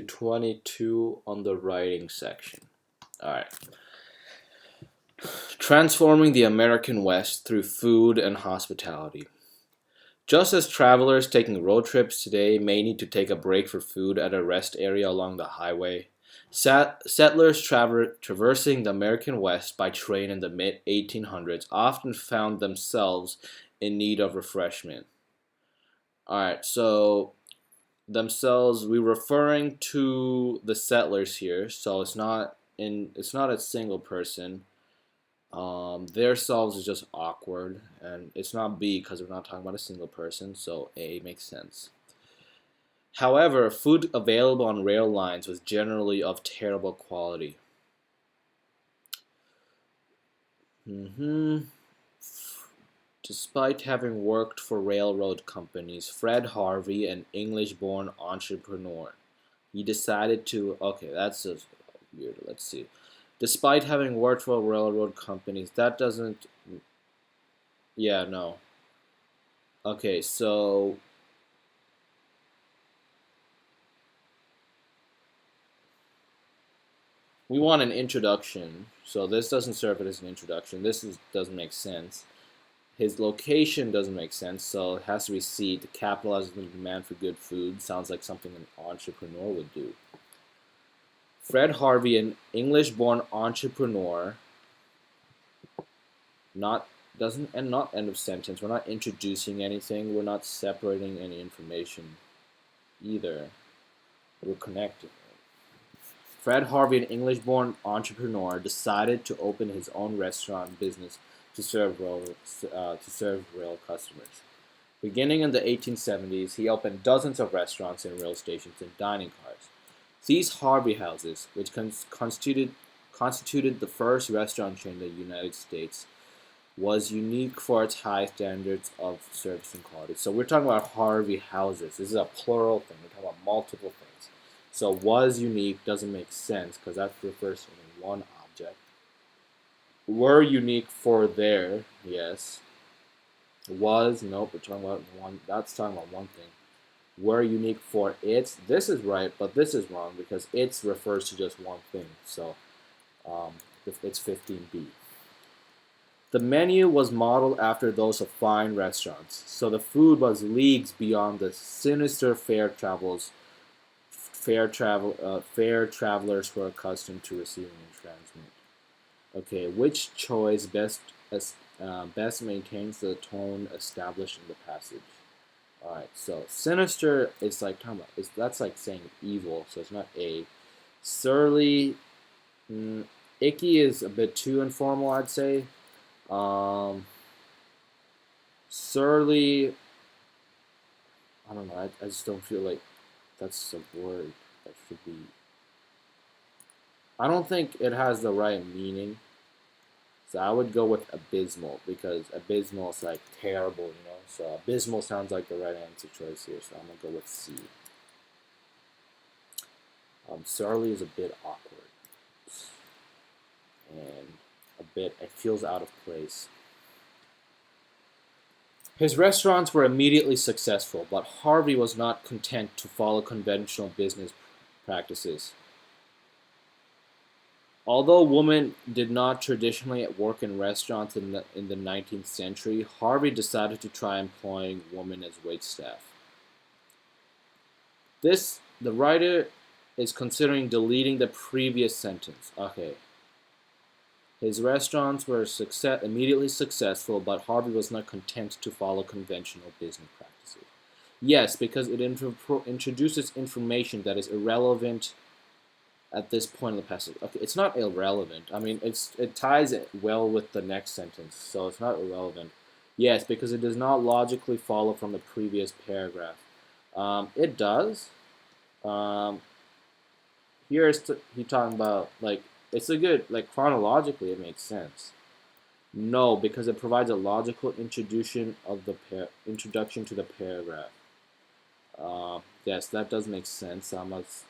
22 on the writing section. All right. Transforming the American West through food and hospitality. Just as travelers taking road trips today may need to take a break for food at a rest area along the highway, settlers traversing the American West by train in the mid 1800s often found themselves in need of refreshment. All right, so themselves, we're referring to the settlers here, so it's not a single person. Their selves is just awkward, and it's not B because we're not talking about a single person, so A makes sense. However, food available on rail lines was generally of terrible quality. hmm Despite having worked for railroad companies, Fred Harvey, an English-born entrepreneur, he decided to. Okay, that's just weird. Let's see. Despite having worked for railroad companies, that doesn't. Yeah, no. Okay, so we want an introduction. So this doesn't serve it as an introduction. Doesn't make sense. His location doesn't make sense, so it has to be C. To capitalize on the demand for good food sounds like something an entrepreneur would do. Fred Harvey, an English-born entrepreneur, not doesn't and not end of sentence. We're not introducing anything. We're not separating any information either. We're connecting. Fred Harvey, an English-born entrepreneur, decided to open his own restaurant business to serve rail customers. Beginning in the 1870s, he opened dozens of restaurants and rail stations and dining cars. These Harvey houses, which constituted the first restaurant chain in the United States, was unique for its high standards of service and quality. So we're talking about Harvey houses. This is a plural thing. We're talking about multiple things. So was unique doesn't make sense because that refers to only one object. Were unique for their, yes. Was, nope, we're talking about one. That's talking about one thing. Were unique for its. This is right, but this is wrong because its refers to just one thing. So um, it's 15B. The menu was modeled after those of fine restaurants, so the food was leagues beyond the sinister fare travelers were accustomed to receiving in transmit. Okay, which choice best maintains the tone established in the passage? All right, so sinister is like talking about that's like saying evil, so it's not A. Surly, icky is a bit too informal, I'd say. Um, Surly, I don't know. I just don't feel like that's a word that should be. I don't think it has the right meaning. So I would go with abysmal because abysmal is like terrible, you know. So abysmal sounds like the right answer choice here. So I'm gonna go with C. Surly is a bit awkward and a bit. It feels out of place. His restaurants were immediately successful, but Harvey was not content to follow conventional business practices. Although women did not traditionally work in restaurants in the 19th century, Harvey decided to try employing women as waitstaff. The writer is considering deleting the previous sentence. Okay. His restaurants were immediately successful, but Harvey was not content to follow conventional business practices. Yes, because it introduces information that is irrelevant at this point in the passage. Okay, it's not irrelevant. I mean, it ties it well with the next sentence, so it's not irrelevant. Yes, because it does not logically follow from the previous paragraph. It does. Um, Here is he talking about like it's a good like chronologically it makes sense. No, because it provides a logical introduction to the paragraph. Yes, that does make sense. I must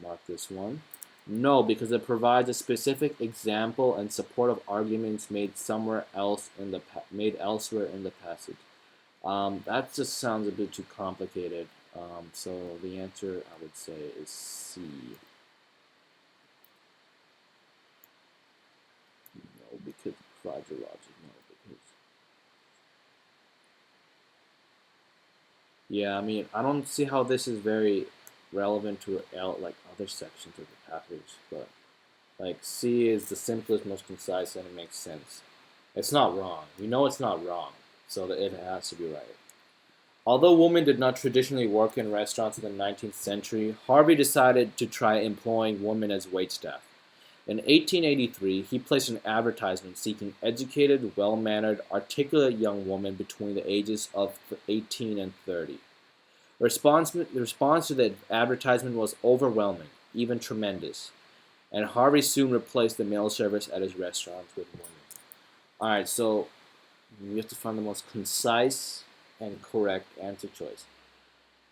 mark this one. No, because it provides a specific example and supportive arguments made elsewhere in the passage. That just sounds a bit too complicated. So the answer I would say is C. No, because logic. No, because yeah, I mean, I don't see how this is very relevant to like other sections of the passage, but like C is the simplest, most concise, and it makes sense. It's not wrong. We know it's not wrong, so that it has to be right. Although women did not traditionally work in restaurants in the 19th century, Harvey decided to try employing women as waitstaff. In 1883, he placed an advertisement seeking educated, well mannered, articulate young women between the ages of 18 and 30. The response to the advertisement was overwhelming, even tremendous, and Harvey soon replaced the male servers at his restaurants with women. Alright, so you have to find the most concise and correct answer choice.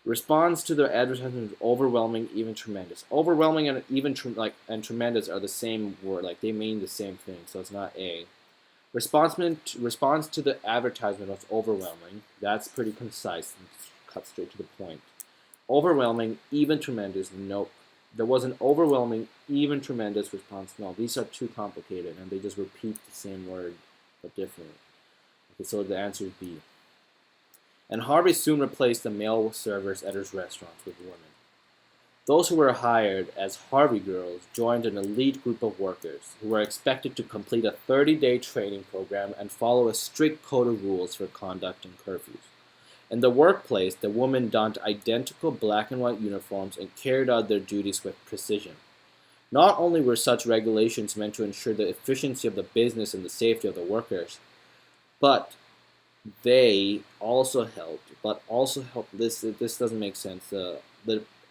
Response to the advertisement is overwhelming, even tremendous. Overwhelming and even and tremendous are the same word, like they mean the same thing, so it's not A. Response to the advertisement was overwhelming. That's pretty concise and cut straight to the point. Overwhelming, even tremendous. Nope. There was an overwhelming, even tremendous response. No, these are too complicated, and they just repeat the same word but differently. Okay, so the answer is B. And Harvey soon replaced the male servers at his restaurants with women. Those who were hired as Harvey girls joined an elite group of workers who were expected to complete a 30-day training program and follow a strict code of rules for conduct and curfews. In the workplace, the women donned identical black and white uniforms and carried out their duties with precision. Not only were such regulations meant to ensure the efficiency of the business and the safety of the workers, but they also helped. This doesn't make sense.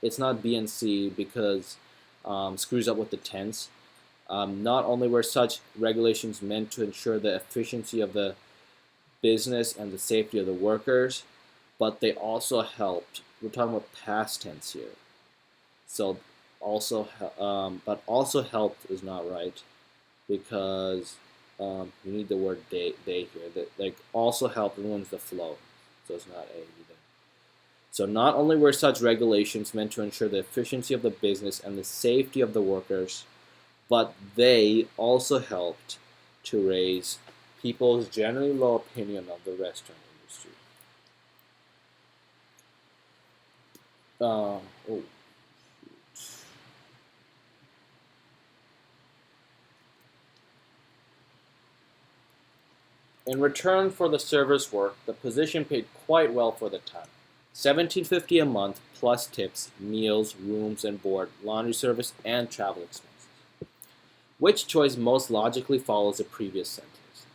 It's not B and C because screws up with the tense. Not only were such regulations meant to ensure the efficiency of the business and the safety of the workers, but they also helped. We're talking about past tense here. So but also helped is not right because you need the word they here. That like also helped ruins the flow, so it's not A either. So not only were such regulations meant to ensure the efficiency of the business and the safety of the workers, but they also helped to raise people's generally low opinion of the restaurant industry. Oh, in return for the server's work, the position paid quite well for the time. 1750 a month plus tips, meals, rooms and board, laundry service, and travel expenses. Which choice most logically follows the previous sentence?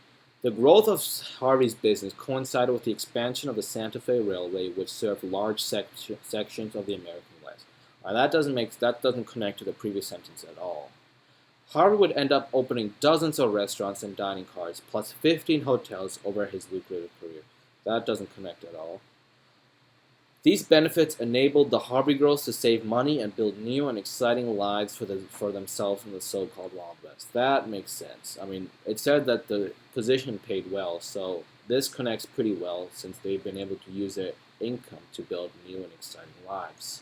The growth of Harvey's business coincided with the expansion of the Santa Fe Railway, which served large sections of the American West. Now that doesn't connect to the previous sentence at all. Harvey would end up opening dozens of restaurants and dining cars, plus 15 hotels over his lucrative career. That doesn't connect at all. These benefits enabled the Harvey girls to save money and build new and exciting lives for themselves in the so-called Wild West. That makes sense. I mean, it said that the position paid well, so this connects pretty well since they've been able to use their income to build new and exciting lives.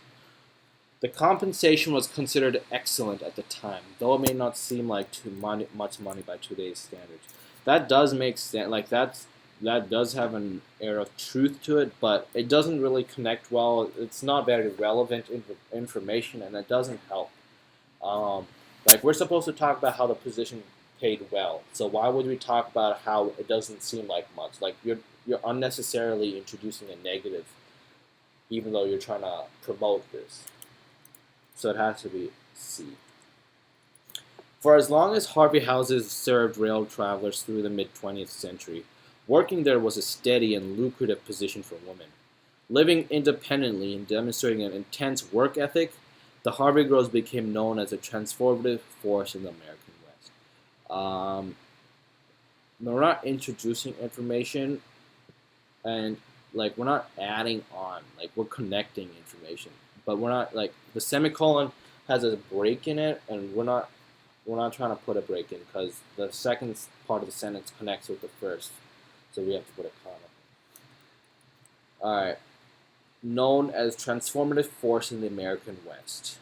The compensation was considered excellent at the time, though it may not seem like much money by today's standards. That does make sense. That does have an air of truth to it, but it doesn't really connect well. It's not very relevant information, and it doesn't help. Um, like we're supposed to talk about how the position paid well, so why would we talk about how it doesn't seem like much? Like you're unnecessarily introducing a negative, even though you're trying to promote this. So it has to be C. For as long as Harvey houses served rail travelers through the mid 20th century, working there was a steady and lucrative position for women. Living independently and demonstrating an intense work ethic, the Harvey girls became known as a transformative force in the American West. Um, we're not introducing information and like we're not adding on, like we're connecting information, but we're not like the semicolon has a break in it, and we're not trying to put a break in because the second part of the sentence connects with the first, so we have to put a comma. All right. known as transformative force in the American West.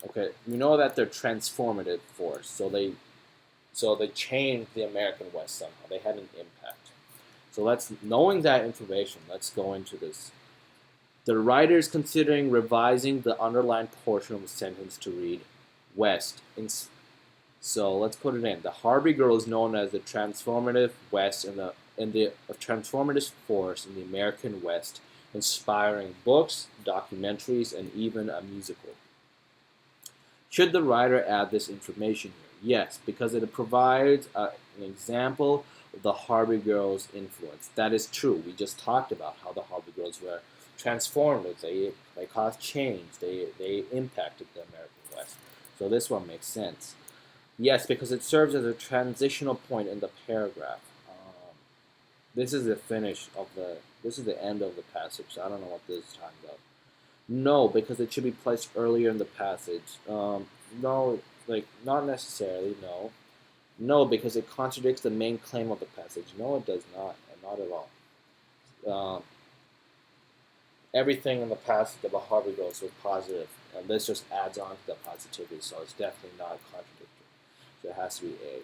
Okay, we know that they're transformative force, so they changed the American West somehow. They had an impact. So knowing that information, let's go into this. The writer is considering revising the underlined portion of the sentence to read West. So let's put it in. The Harvey Girl is known as the transformative West in the transformative force in the American West, inspiring books, documentaries, and even a musical. Should the writer add this information here? Yes, because it provides an example of the Harvey Girls' influence. That is true. We just talked about how the Harvey Girls were transformative. They caused change. They impacted the American West. So this one makes sense. Yes, because it serves as a transitional point in the paragraph. This is the finish of the. This is the end of the passage. So I don't know what this is talking about. No, because it should be placed earlier in the passage. No, like not necessarily. No, no, because it contradicts the main claim of the passage. No, it does not, and not at all. Um, Everything in the passage about Harvey Girls was positive, and this just adds on to the positivity. So it's definitely not contradictory. So it has to be A.